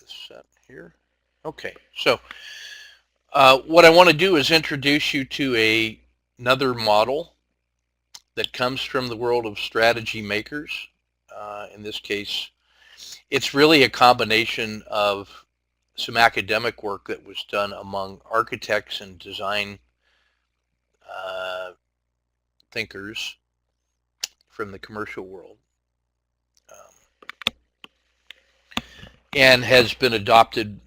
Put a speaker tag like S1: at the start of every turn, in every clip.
S1: this set here. Okay, so what I want to do is introduce you to another model that comes from the world of strategy makers. In this case, it's really a combination of some academic work that was done among architects and design uh, thinkers from the commercial world, and has been adopted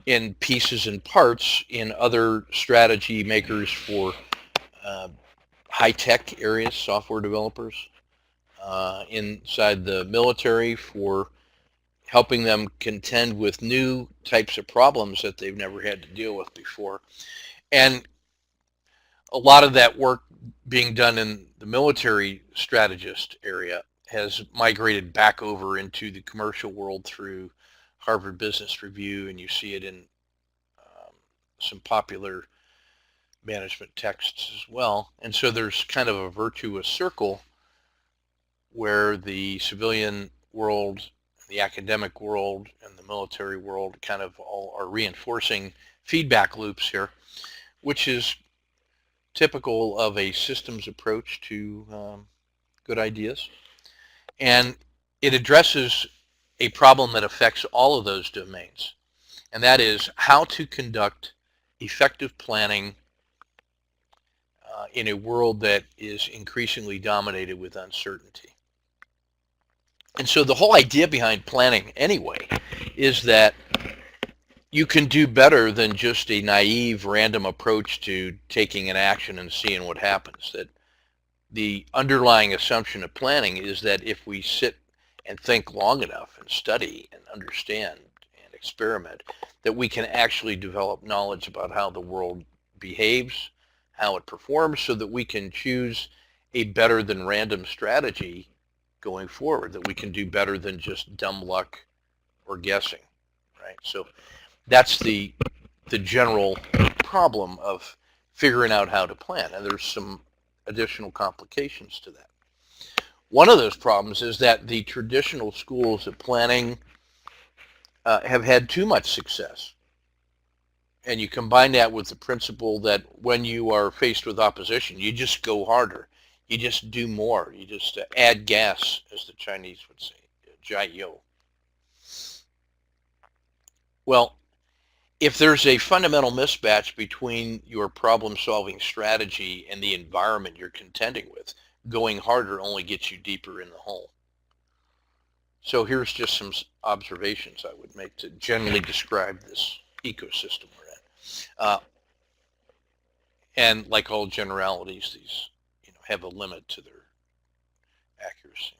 S1: in pieces and parts in other strategy makers for uh, high-tech areas, software developers, inside the military for helping them contend with new types of problems that they've never had to deal with before. And a lot of that work being done in the military strategist area has migrated back over into the commercial world through Harvard Business Review, and you see it in some popular management texts as well. And so there's kind of a virtuous circle where the civilian world, the academic world, and the military world kind of all are reinforcing feedback loops here, which is typical of a systems approach to good ideas. And it addresses a problem that affects all of those domains, and that is how to conduct effective planning in a world that is increasingly dominated with uncertainty. And so the whole idea behind planning anyway is that you can do better than just a naive random approach to taking an action and seeing what happens. That the underlying assumption of planning is that if we sit and think long enough and study and understand and experiment, that we can actually develop knowledge about how the world behaves, how it performs, so that we can choose a better than random strategy going forward, that we can do better than just dumb luck or guessing, right? So that's the general problem of figuring out how to plan, and there's some additional complications to that. One of those problems is that the traditional schools of planning have had too much success. And you combine that with the principle that when you are faced with opposition, you just go harder. You just do more. You just add gas, as the Chinese would say, jiao. Well, if there's a fundamental mismatch between your problem-solving strategy and the environment you're contending with, going harder only gets you deeper in the hole. So here's just some observations I would make to generally describe this ecosystem we're in. And like all generalities, these have a limit to their accuracy.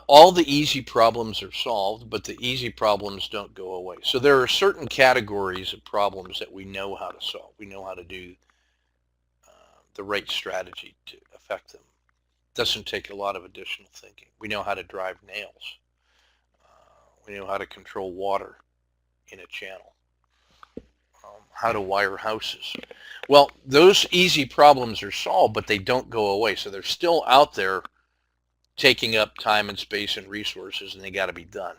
S1: All the easy problems are solved, but the easy problems don't go away. So there are certain categories of problems that we know how to solve. We know how to do the right strategy to affect them. It doesn't take a lot of additional thinking. We know how to drive nails. We know how to control water in a channel. How to wire houses. Well, those easy problems are solved, but they don't go away. So they're still out there taking up time and space and resources, and they got to be done.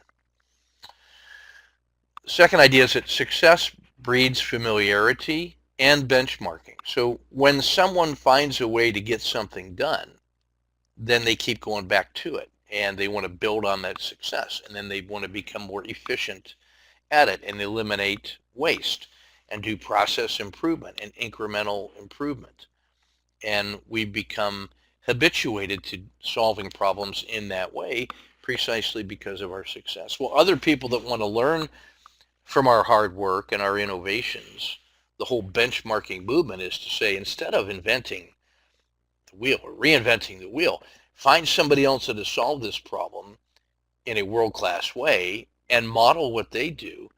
S1: The second idea is that success breeds familiarity and benchmarking. So when someone finds a way to get something done, then they keep going back to it, and they want to build on that success, and then they want to become more efficient at it and eliminate waste and do process improvement and incremental improvement. And we become habituated to solving problems in that way precisely because of our success. Well, other people that want to learn from our hard work and our innovations, the whole benchmarking movement is to say, instead of inventing the wheel or reinventing the wheel, find somebody else that has solved this problem in a world-class way and model what they do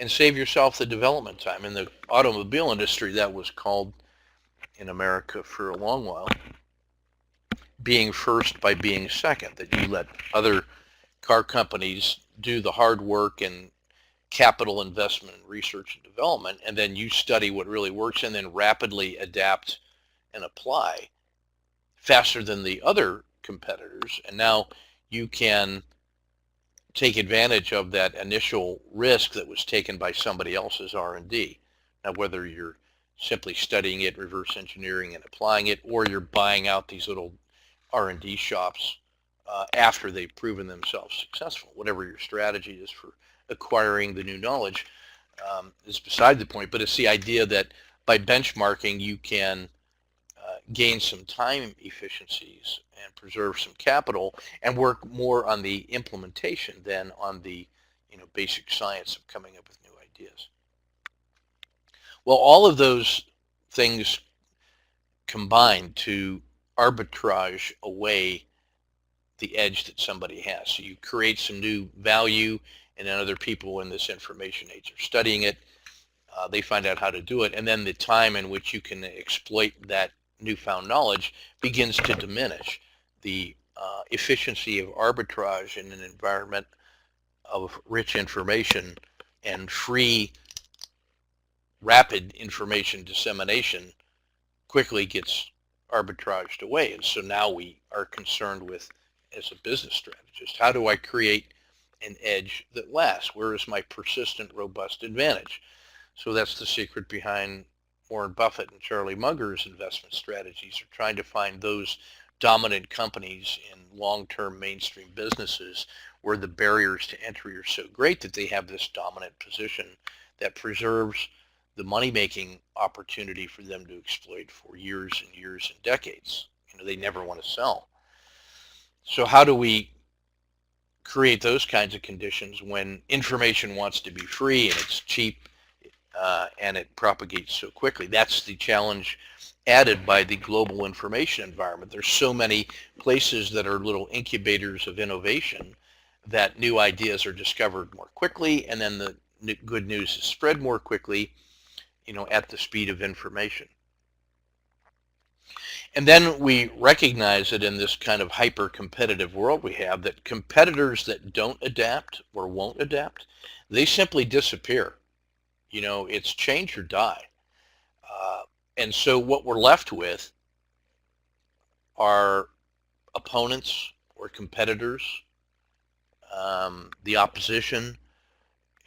S1: and save yourself the development time. In the automobile industry, that was called, in America for a long while, being first by being second, that you let other car companies do the hard work and capital investment in research and development, and then you study what really works and then rapidly adapt and apply faster than the other competitors. And now you can take advantage of that initial risk that was taken by somebody else's R&D. Now, whether you're simply studying it, reverse engineering and applying it, or you're buying out these little R&D shops after they've proven themselves successful, whatever your strategy is for acquiring the new knowledge is beside the point. But it's the idea that by benchmarking, you can gain some time efficiencies and preserve some capital and work more on the implementation than on the basic science of coming up with new ideas. Well, all of those things combine to arbitrage away the edge that somebody has. So you create some new value, and then other people in this information age are studying it. They find out how to do it, and then the time in which you can exploit that newfound knowledge begins to diminish. The efficiency of arbitrage in an environment of rich information and free, rapid information dissemination quickly gets arbitraged away. And so now we are concerned with, as a business strategist, how do I create an edge that lasts? Where is my persistent, robust advantage? So that's the secret behind Warren Buffett and Charlie Munger's investment strategies, are trying to find those dominant companies in long-term mainstream businesses where the barriers to entry are so great that they have this dominant position that preserves the money-making opportunity for them to exploit for years and years and decades. They never want to sell. So how do we create those kinds of conditions when information wants to be free and it's cheap and it propagates so quickly? That's the challenge added by the global information environment. There's so many places that are little incubators of innovation that new ideas are discovered more quickly, and then the good news is spread more quickly, at the speed of information. And then we recognize that in this kind of hyper-competitive world we have, that competitors that don't adapt or won't adapt, they simply disappear. It's change or die. And so what we're left with are opponents or competitors, the opposition,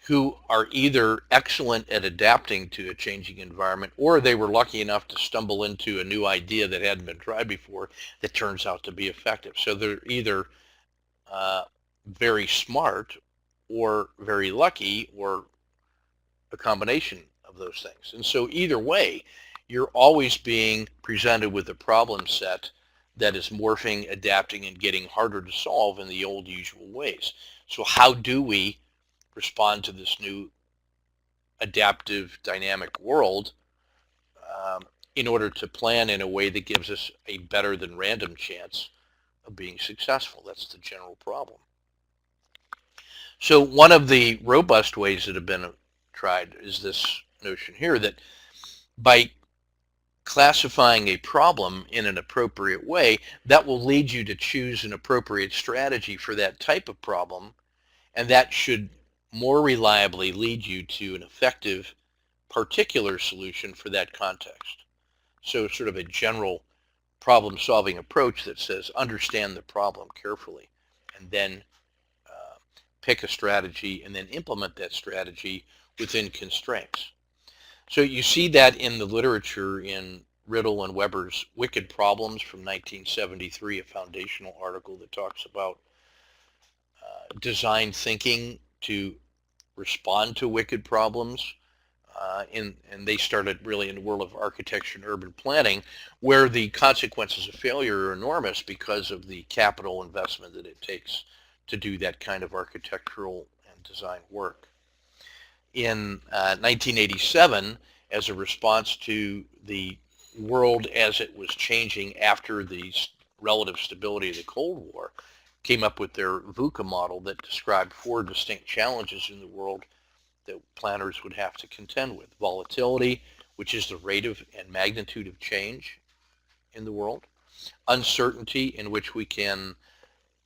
S1: who are either excellent at adapting to a changing environment, or they were lucky enough to stumble into a new idea that hadn't been tried before that turns out to be effective. So they're either very smart or very lucky, or a combination of those things. And so either way, you're always being presented with a problem set that is morphing, adapting, and getting harder to solve in the old usual ways. So how do we respond to this new adaptive, dynamic world in order to plan in a way that gives us a better than random chance of being successful? That's the general problem. So one of the robust ways that have been tried is this notion here, that by classifying a problem in an appropriate way, that will lead you to choose an appropriate strategy for that type of problem, and that should more reliably lead you to an effective particular solution for that context. So sort of a general problem-solving approach that says understand the problem carefully, and then pick a strategy, and then implement that strategy within constraints. So you see that in the literature in Riddle and Weber's Wicked Problems from 1973, a foundational article that talks about design thinking to respond to wicked problems. And they started really in the world of architecture and urban planning, where the consequences of failure are enormous because of the capital investment that it takes to do that kind of architectural and design work. In 1987, as a response to the world as it was changing after the relative stability of the Cold War, came up with their VUCA model that described 4 distinct challenges in the world that planners would have to contend with. Volatility, which is the rate of and magnitude of change in the world. Uncertainty, in which we can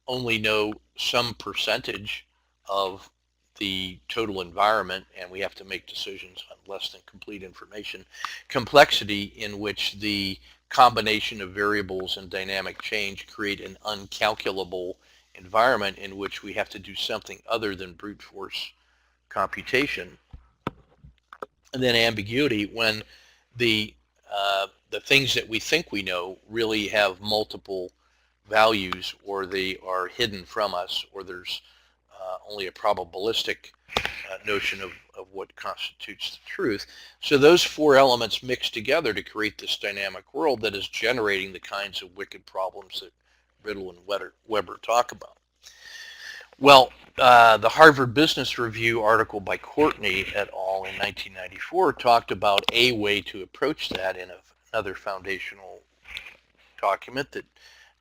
S1: only know some percentage of the total environment, and we have to make decisions on less than complete information. Complexity, in which the combination of variables and dynamic change create an uncalculable environment in which we have to do something other than brute force computation. And then ambiguity, when the the things that we think we know really have multiple values, or they are hidden from us, or there's only a probabilistic notion of what constitutes the truth. So those four elements mix together to create this dynamic world that is generating the kinds of wicked problems that Riddle and Weber talk about. Well, the Harvard Business Review article by Courtney et al. In 1994 talked about a way to approach that in another foundational document that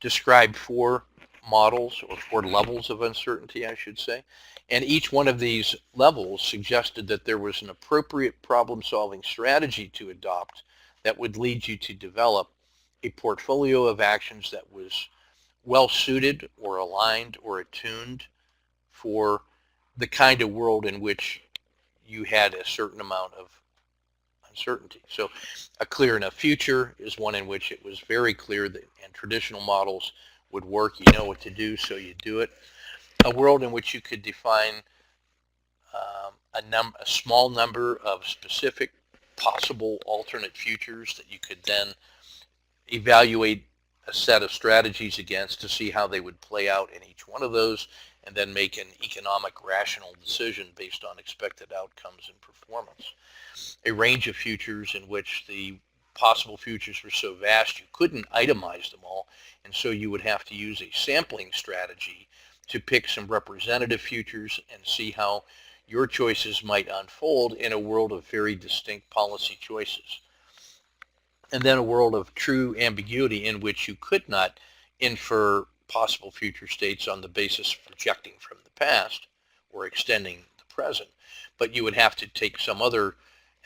S1: described four models, or four levels of uncertainty, I should say. And each one of these levels suggested that there was an appropriate problem-solving strategy to adopt that would lead you to develop a portfolio of actions that was well suited or aligned or attuned for the kind of world in which you had a certain amount of uncertainty. So a clear enough future is one in which it was very clear that, and traditional models would work. You know what to do, so you do it. A world in which you could define a small number of specific possible alternate futures that you could then evaluate a set of strategies against to see how they would play out in each one of those, and then make an economic rational decision based on expected outcomes and performance. A range of futures in which the possible futures were so vast you couldn't itemize them all, and so you would have to use a sampling strategy to pick some representative futures and see how your choices might unfold in a world of very distinct policy choices. And then a world of true ambiguity in which you could not infer possible future states on the basis of projecting from the past or extending the present, but you would have to take some other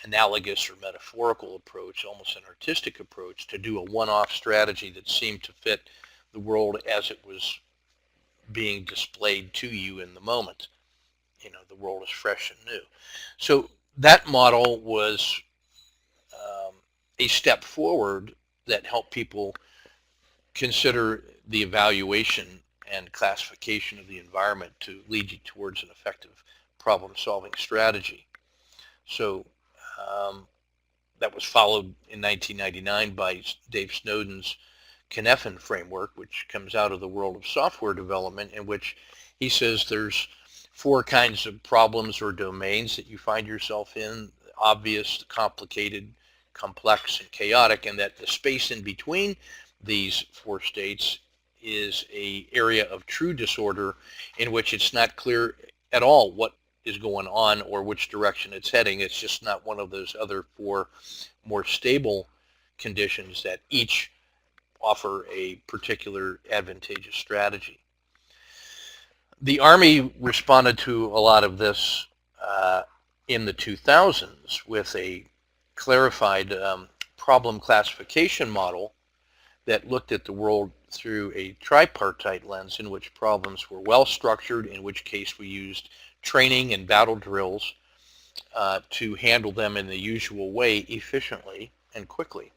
S1: analogous or metaphorical approach, almost an artistic approach, to do a one-off strategy that seemed to fit the world as it was being displayed to you in the moment. You know, the world is fresh and new. So that model was a step forward that helped people consider the evaluation and classification of the environment to lead you towards an effective problem-solving strategy. So that was followed in 1999 by Dave Snowden's Cynefin framework, which comes out of the world of software development, in which he says there's four kinds of problems or domains that you find yourself in: obvious, complicated, complex, and chaotic, and that the space in between these four states is an area of true disorder in which it's not clear at all what is going on or which direction it's heading. It's just not one of those other four more stable conditions that each offer a particular advantageous strategy. The Army responded to a lot of this in the 2000s with a clarified problem classification model that looked at the world through a tripartite lens, in which problems were well structured, in which case we used training and battle drills to handle them in the usual way efficiently and quickly.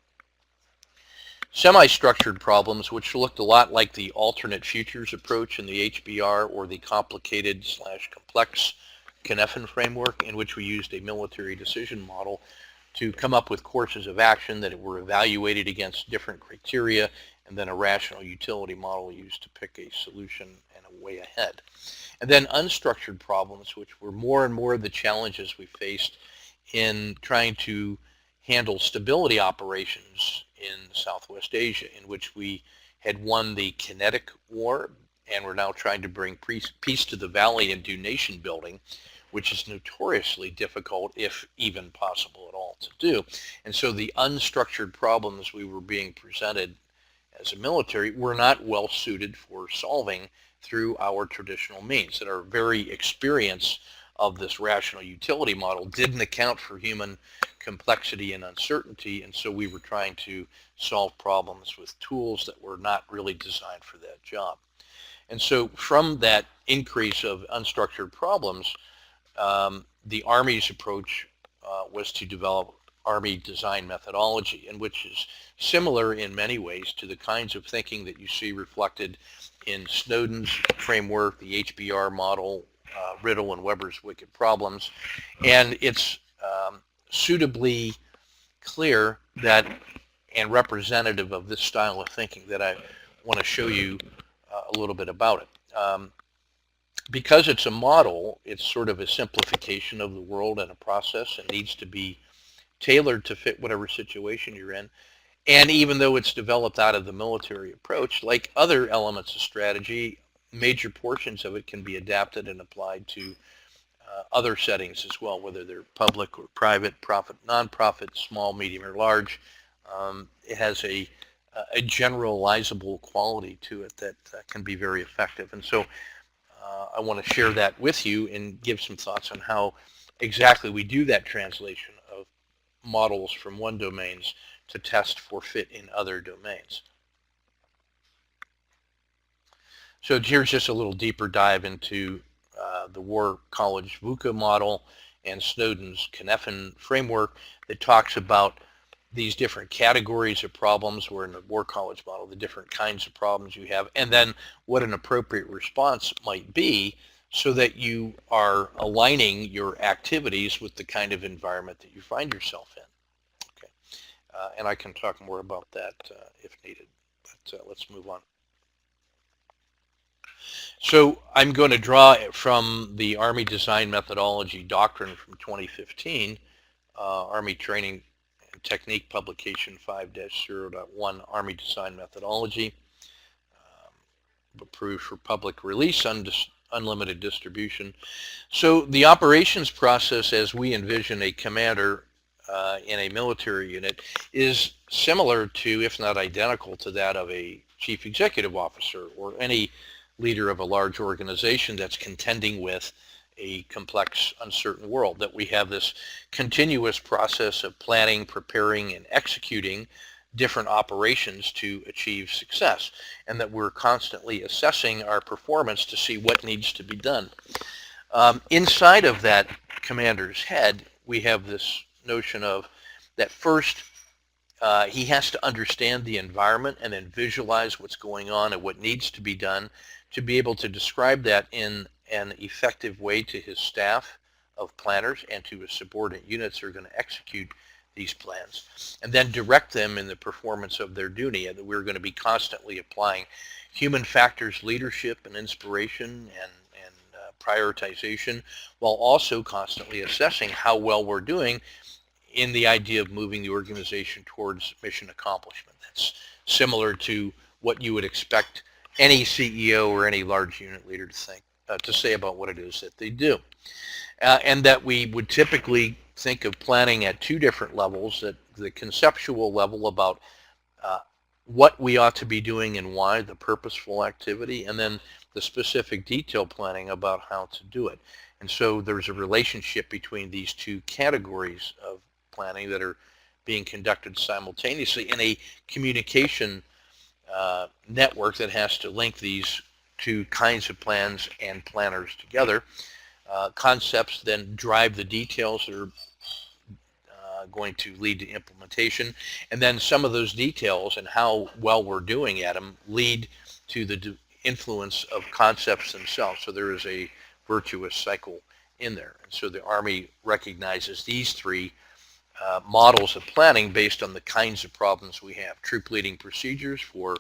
S1: Semi-structured problems, which looked a lot like the alternate futures approach in the HBR or the complicated/complex Cynefin framework, in which we used a military decision model to come up with courses of action that were evaluated against different criteria, and then a rational utility model used to pick a solution and a way ahead. And then unstructured problems, which were more and more the challenges we faced in trying to handle stability operations in Southwest Asia, in which we had won the kinetic war and we're now trying to bring peace to the valley and do nation building, which is notoriously difficult, if even possible at all, to do. And so the unstructured problems we were being presented as a military were not well suited for solving through our traditional means. And our very experience of this rational utility model didn't account for human complexity and uncertainty, and so we were trying to solve problems with tools that were not really designed for that job. And so from that increase of unstructured problems, the Army's approach was to develop Army design methodology, and which is similar in many ways to the kinds of thinking that you see reflected in Snowden's framework, the HBR model, Riddle and Weber's wicked problems, and it's suitably clear that and representative of this style of thinking that I want to show you a little bit about it. Because it's a model, it's sort of a simplification of the world and a process and needs to be tailored to fit whatever situation you're in. And even though it's developed out of the military approach, like other elements of strategy, major portions of it can be adapted and applied to other settings as well, whether they're public or private, profit, nonprofit, small, medium, or large. It has a generalizable quality to it that can be very effective. And so I want to share that with you and give some thoughts on how exactly we do that translation of models from one domains to test for fit in other domains. So here's just a little deeper dive into the War College VUCA model and Snowden's Cynefin framework that talks about these different categories of problems, where in the War College model, the different kinds of problems you have, and then what an appropriate response might be so that you are aligning your activities with the kind of environment that you find yourself in. Okay, and I can talk more about that if needed, but let's move on. So I'm going to draw from the Army Design Methodology Doctrine from 2015, Army Training and Technique Publication 5-0.1, Army Design Methodology, approved for public release, unlimited distribution. So the operations process, as we envision a commander in a military unit, is similar to, if not identical to, that of a chief executive officer or any leader of a large organization that's contending with a complex, uncertain world. That we have this continuous process of planning, preparing, and executing different operations to achieve success, and that we're constantly assessing our performance to see what needs to be done. Inside of that commander's head, we have this notion of that first he has to understand the environment and then visualize what's going on and what needs to be done to be able to describe that in an effective way to his staff of planners and to his subordinate units who are going to execute these plans, and then direct them in the performance of their duty. And that we're going to be constantly applying human factors, leadership and inspiration and prioritization, while also constantly assessing how well we're doing in the idea of moving the organization towards mission accomplishment. That's similar to what you would expect any CEO or any large unit leader to say about what it is that they do. And that we would typically think of planning at two different levels: at the conceptual level about what we ought to be doing and why, the purposeful activity, and then the specific detail planning about how to do it. And so there's a relationship between these two categories of planning that are being conducted simultaneously in a communication network that has to link these two kinds of plans and planners together. Concepts then drive the details that are going to lead to implementation, and then some of those details and how well we're doing at them lead to the influence of concepts themselves. So there is a virtuous cycle in there. And so the Army recognizes these three models of planning based on the kinds of problems we have. Troop leading procedures for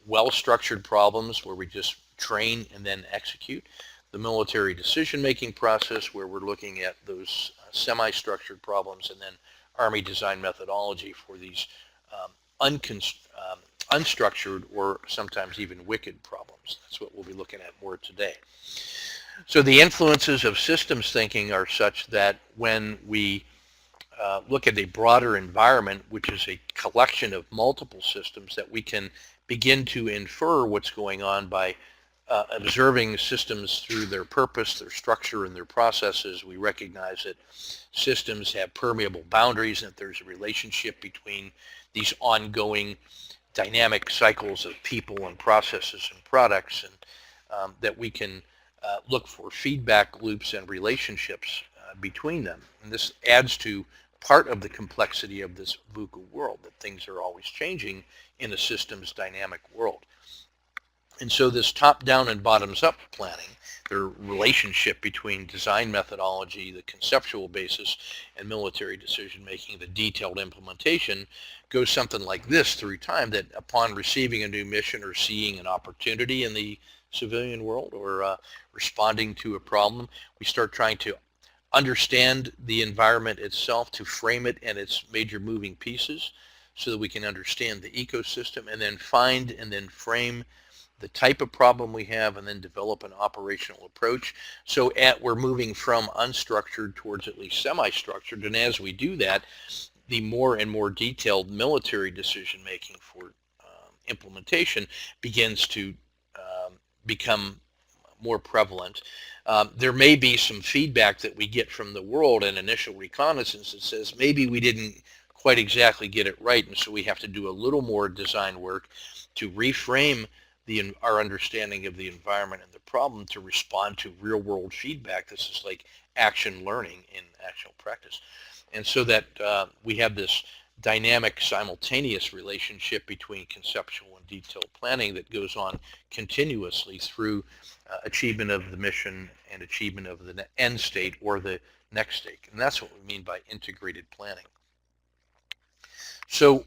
S1: well-structured problems where we just train and then execute. The military decision-making process where we're looking at those semi-structured problems, and then Army design methodology for these unstructured or sometimes even wicked problems. That's what we'll be looking at more today. So the influences of systems thinking are such that when we look at a broader environment, which is a collection of multiple systems, that we can begin to infer what's going on by observing systems through their purpose, their structure, and their processes. We recognize that systems have permeable boundaries, and that there's a relationship between these ongoing dynamic cycles of people and processes and products, and that we can look for feedback loops and relationships between them. And this adds to part of the complexity of this VUCA world, that things are always changing in a systems dynamic world. And so this top-down and bottoms-up planning, the relationship between design methodology, the conceptual basis, and military decision-making, the detailed implementation, goes something like this through time, that upon receiving a new mission or seeing an opportunity in the civilian world, or responding to a problem, we start trying to understand the environment itself, to frame it and its major moving pieces so that we can understand the ecosystem, and then find and then frame the type of problem we have, and then develop an operational approach. So we're moving from unstructured towards at least semi-structured, and as we do that, the more and more detailed military decision making for implementation begins to become more prevalent. There may be some feedback that we get from the world and initial reconnaissance that says maybe we didn't quite exactly get it right, and so we have to do a little more design work to reframe our understanding of the environment and the problem to respond to real world feedback. This is like action learning in actual practice. And so that we have this dynamic simultaneous relationship between conceptual and detailed planning that goes on continuously through achievement of the mission and achievement of the end state or the next state. And that's what we mean by integrated planning. So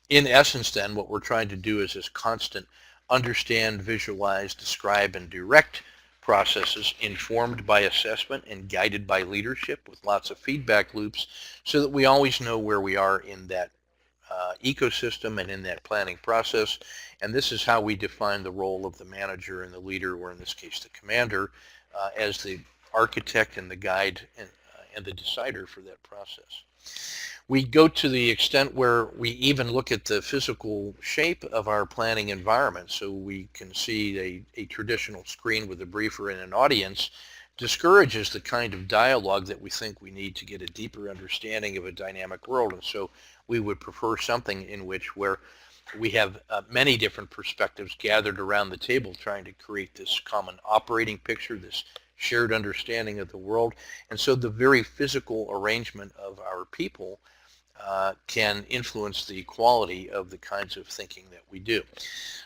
S1: in essence then, what we're trying to do is this constant understand, visualize, describe, and direct processes informed by assessment and guided by leadership with lots of feedback loops, so that we always know where we are in that ecosystem and in that planning process. And this is how we define the role of the manager and the leader, or in this case the commander, as the architect and the guide and the decider for that process. We go to the extent where we even look at the physical shape of our planning environment. So we can see a traditional screen with a briefer and an audience discourages the kind of dialogue that we think we need to get a deeper understanding of a dynamic world. And so we would prefer something in which where we have many different perspectives gathered around the table, trying to create this common operating picture, this shared understanding of the world. And so the very physical arrangement of our people can influence the quality of the kinds of thinking that we do.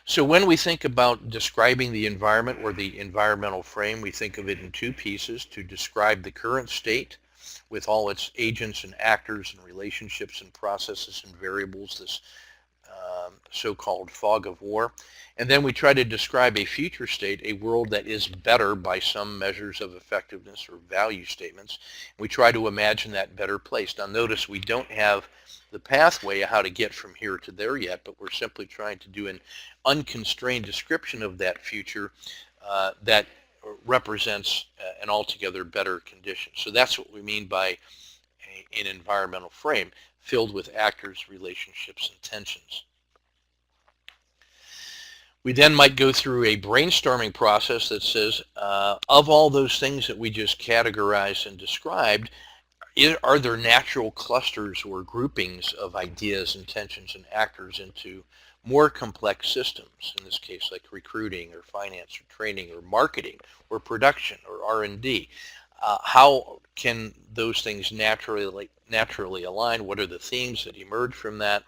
S1: So when we think about describing the environment or the environmental frame, we think of it in two pieces: to describe the current state with all its agents and actors and relationships and processes and variables, this so-called fog of war. And then we try to describe a future state, a world that is better by some measures of effectiveness or value statements. We try to imagine that better place. Now notice we don't have the pathway of how to get from here to there yet, but we're simply trying to do an unconstrained description of that future that represents an altogether better condition. So that's what we mean by an environmental frame filled with actors, relationships, and tensions. We then might go through a brainstorming process that says, of all those things that we just categorized and described, are there natural clusters or groupings of ideas, intentions, and actors into more complex systems, in this case like recruiting or finance or training or marketing or production or R&D? How can those things naturally align? What are the themes that emerge from that?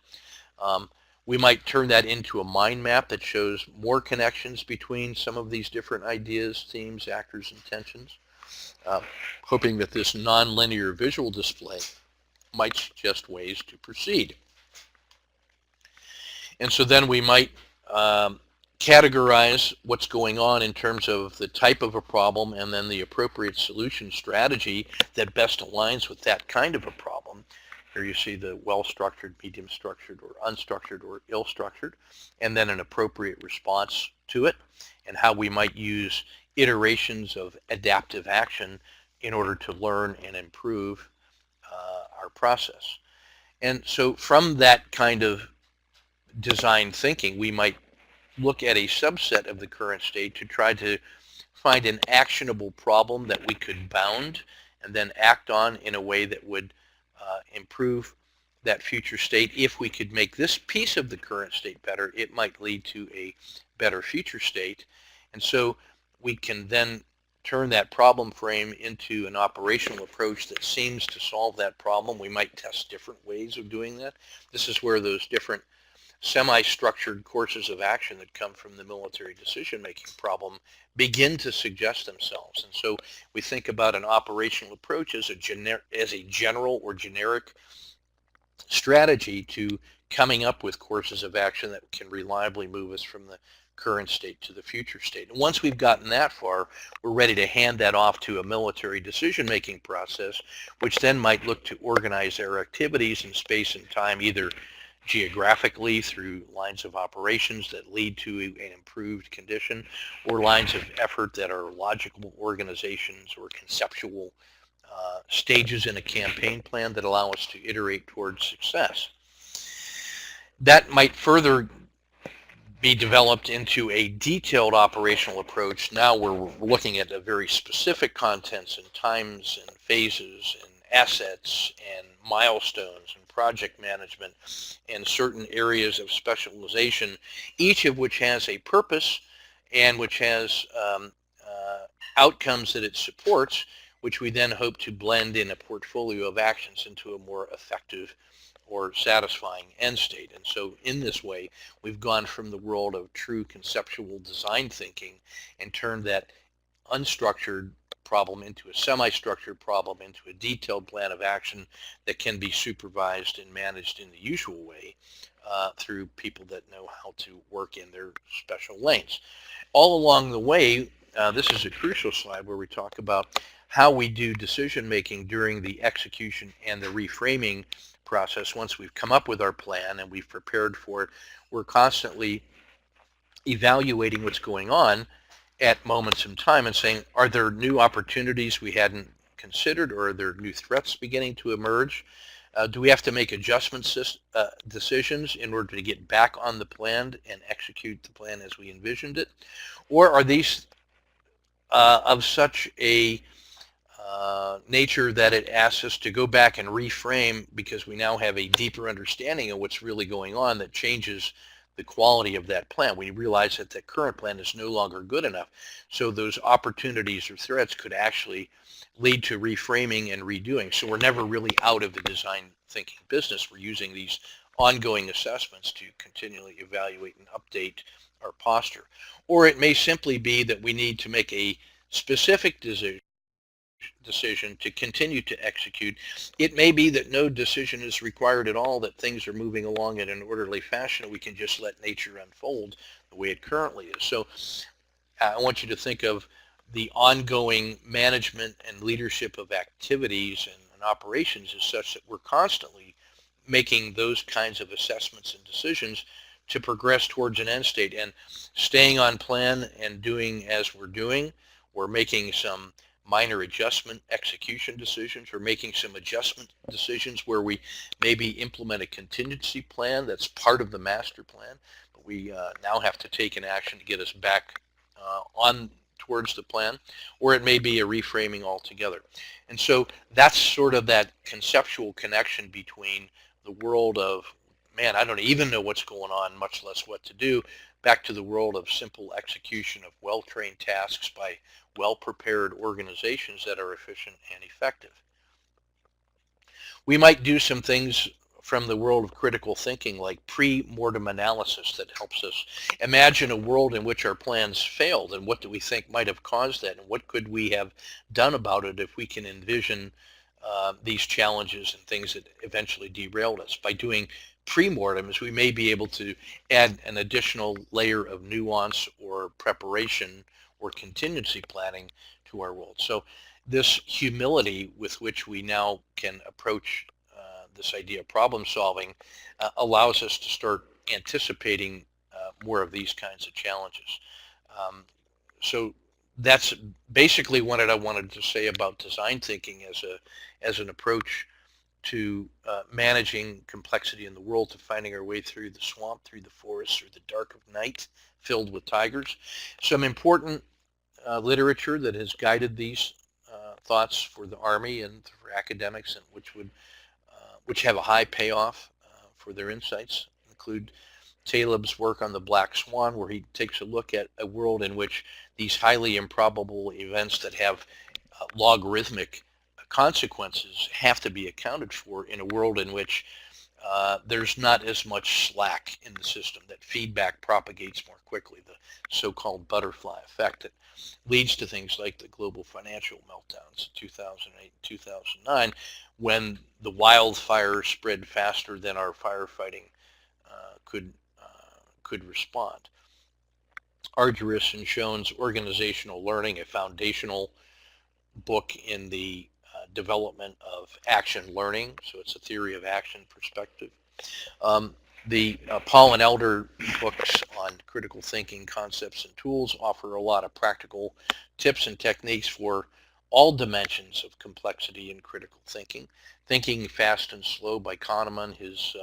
S1: We might turn that into a mind map that shows more connections between some of these different ideas, themes, actors, and tensions, hoping that this nonlinear visual display might suggest ways to proceed. And so then we might categorize what's going on in terms of the type of a problem and then the appropriate solution strategy that best aligns with that kind of a problem. Here you see the well-structured, medium-structured, or unstructured, or ill-structured, and then an appropriate response to it, and how we might use iterations of adaptive action in order to learn and improve our process. And so from that kind of design thinking, we might look at a subset of the current state to try to find an actionable problem that we could bound and then act on in a way that would improve that future state. If we could make this piece of the current state better, it might lead to a better future state. And so we can then turn that problem frame into an operational approach that seems to solve that problem. We might test different ways of doing that. This is where those different semi-structured courses of action that come from the military decision-making problem begin to suggest themselves. And so we think about an operational approach as a general or generic strategy to coming up with courses of action that can reliably move us from the current state to the future state. And once we've gotten that far, we're ready to hand that off to a military decision-making process, which then might look to organize our activities in space and time, either geographically through lines of operations that lead to an improved condition, or lines of effort that are logical organizations or conceptual stages in a campaign plan that allow us to iterate towards success. That might further be developed into a detailed operational approach. Now we're looking at a very specific contents and times and phases and assets and milestones and project management and certain areas of specialization, each of which has a purpose and which has outcomes that it supports, which we then hope to blend in a portfolio of actions into a more effective or satisfying end state. And so in this way, we've gone from the world of true conceptual design thinking and turned that unstructured problem into a semi-structured problem, into a detailed plan of action that can be supervised and managed in the usual way through people that know how to work in their special lanes. All along the way, this is a crucial slide where we talk about how we do decision making during the execution and the reframing process. Once we've come up with our plan and we've prepared for it, we're constantly evaluating what's going on at moments in time and saying, are there new opportunities we hadn't considered, or are there new threats beginning to emerge? Do we have to make adjustments, decisions in order to get back on the plan and execute the plan as we envisioned it? Or are these of such a nature that it asks us to go back and reframe because we now have a deeper understanding of what's really going on that changes the quality of that plan? We realize that the current plan is no longer good enough. So those opportunities or threats could actually lead to reframing and redoing. So we're never really out of the design thinking business. We're using these ongoing assessments to continually evaluate and update our posture. Or it may simply be that we need to make a specific decision to continue to execute. It may be that no decision is required at all, that things are moving along in an orderly fashion, and we can just let nature unfold the way it currently is. So I want you to think of the ongoing management and leadership of activities and operations as such that we're constantly making those kinds of assessments and decisions to progress towards an end state, and staying on plan and doing as we're doing. We're making some minor adjustment execution decisions, or making some adjustment decisions where we maybe implement a contingency plan that's part of the master plan, but we now have to take an action to get us back on towards the plan, or it may be a reframing altogether. And so that's sort of that conceptual connection between the world of, man, I don't even know what's going on, much less what to do, back to the world of simple execution of well-trained tasks by well-prepared organizations that are efficient and effective. We might do some things from the world of critical thinking, like pre-mortem analysis, that helps us imagine a world in which our plans failed, and what do we think might have caused that, and what could we have done about it if we can envision these challenges and things that eventually derailed us. By doing pre-mortems, we may be able to add an additional layer of nuance or preparation or contingency planning to our world. So this humility with which we now can approach this idea of problem solving allows us to start anticipating more of these kinds of challenges. So that's basically what I wanted to say about design thinking as an approach to managing complexity in the world, to finding our way through the swamp, through the forest, through the dark of night filled with tigers. Some important literature that has guided these thoughts for the Army and for academics, and which have a high payoff for their insights, include Taleb's work on the black swan, where he takes a look at a world in which these highly improbable events that have logarithmic consequences have to be accounted for in a world in which there's not as much slack in the system, that feedback propagates more quickly, the so-called butterfly effect that leads to things like the global financial meltdowns in 2008 and 2009, when the wildfire spread faster than our firefighting could respond. Argyris and Schoen's Organizational Learning, a foundational book in the development of action learning, so it's a theory of action perspective. The Paul and Elder books on critical thinking concepts and tools offer a lot of practical tips and techniques for all dimensions of complexity in critical thinking. Thinking Fast and Slow by Kahneman, his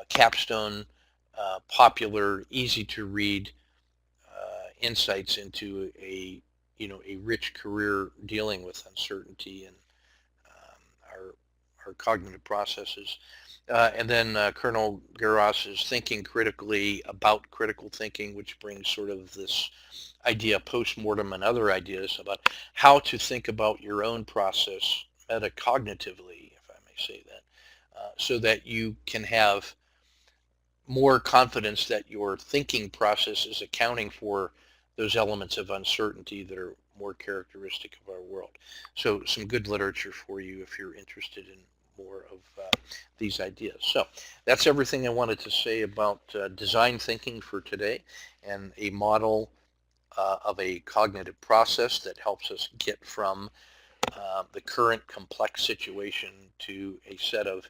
S1: capstone, popular, easy to read insights into a rich career dealing with uncertainty and our cognitive processes. And then Colonel Garros's Thinking Critically About Critical Thinking, which brings sort of this idea post-mortem and other ideas about how to think about your own process metacognitively, if I may say that, so that you can have more confidence that your thinking process is accounting for those elements of uncertainty that are more characteristic of our world. So some good literature for you if you're interested in more of these ideas. So that's everything I wanted to say about design thinking for today, and a model of a cognitive process that helps us get from the current complex situation to a set of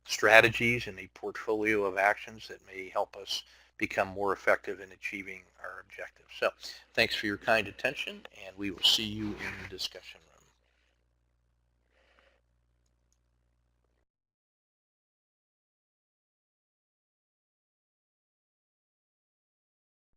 S1: strategies and a portfolio of actions that may help us become more effective in achieving our objectives. So thanks for your kind attention, and we will see you in the discussion room.